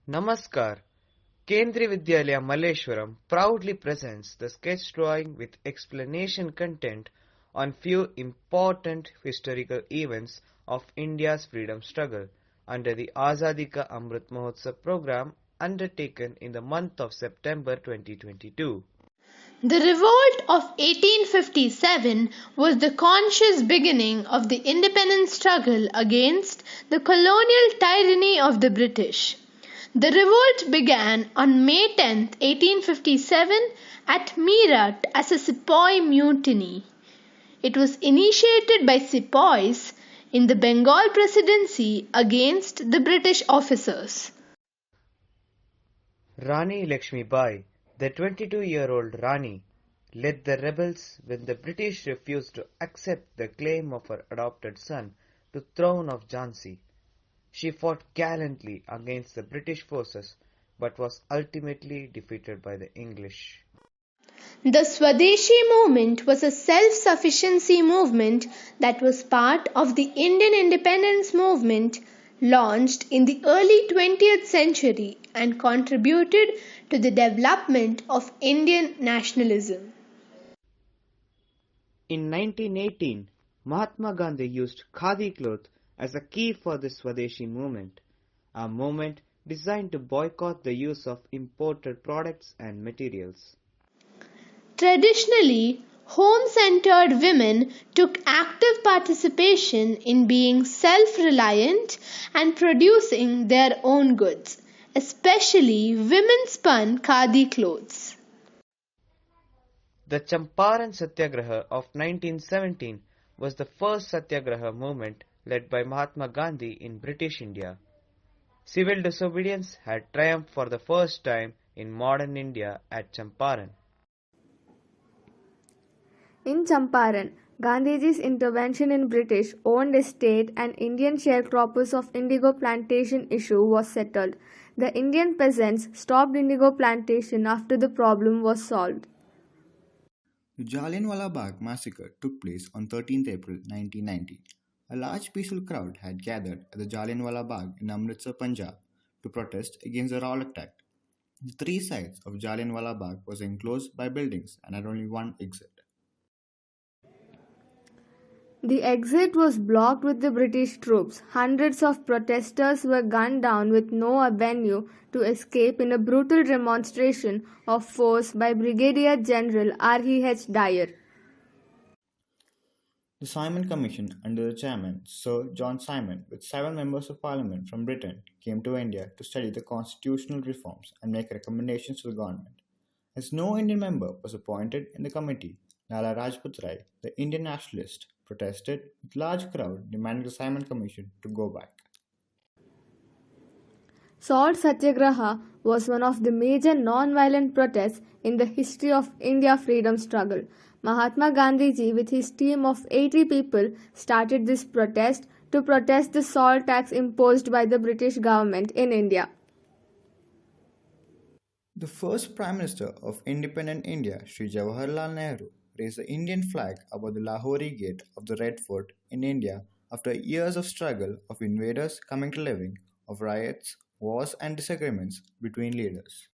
Namaskar. Kendriya Vidyalaya Malleswaram proudly presents the sketch drawing with explanation content on few important historical events of India's freedom struggle under the Azadi Ka Amrit Mahotsav program undertaken in the month of September 2022. The revolt of 1857 was the conscious beginning of the independence struggle against the colonial tyranny of the British. The revolt began on May 10, 1857 at Meerut as a Sepoy mutiny. It was initiated by Sepoys in the Bengal Presidency against the British officers. Rani Lakshmi Bai, the 22-year-old Rani, led the rebels when the British refused to accept the claim of her adopted son to throne of Jhansi. She fought gallantly against the British forces but was ultimately defeated by the English. The Swadeshi movement was a self-sufficiency movement that was part of the Indian independence movement launched in the early 20th century and contributed to the development of Indian nationalism. In 1918, Mahatma Gandhi used khadi cloth as a key for the Swadeshi movement, a movement designed to boycott the use of imported products and materials. Traditionally, home-centered women took active participation in being self-reliant and producing their own goods, especially women-spun khadi clothes. The Champaran Satyagraha of 1917 was the first Satyagraha movement led by Mahatma Gandhi in British India. Civil disobedience had triumphed for the first time in modern India at Champaran. In Champaran, Gandhiji's intervention in British-owned estate and Indian sharecroppers of indigo plantation issue was settled. The Indian peasants stopped indigo plantation after the problem was solved. The Jallianwala Bagh massacre took place on 13th April 1990. A large peaceful crowd had gathered at the Jallianwala Bagh in Amritsar, Punjab, to protest against the Rowlatt Act. The three sides of Jallianwala Bagh was enclosed by buildings and had only one exit. The exit was blocked with the British troops. Hundreds of protesters were gunned down with no avenue to escape in a brutal demonstration of force by Brigadier General R.E.H. Dyer. The Simon Commission, under the chairman Sir John Simon, with 7 members of Parliament from Britain, came to India to study the constitutional reforms and make recommendations to the government. As no Indian member was appointed in the committee, Lala Rajput Rai, the Indian nationalist, protested with large crowd demanding the Simon Commission to go back. Salt Satyagraha was one of the major non-violent protests in the history of India freedom struggle. Mahatma Gandhiji, with his team of 80 people, started this protest to protest the salt tax imposed by the British government in India. The first Prime Minister of independent India, Sri Jawaharlal Nehru, raised the Indian flag above the Lahori Gate of the Red Fort in India after years of struggle of invaders coming to living, of riots, wars and disagreements between leaders.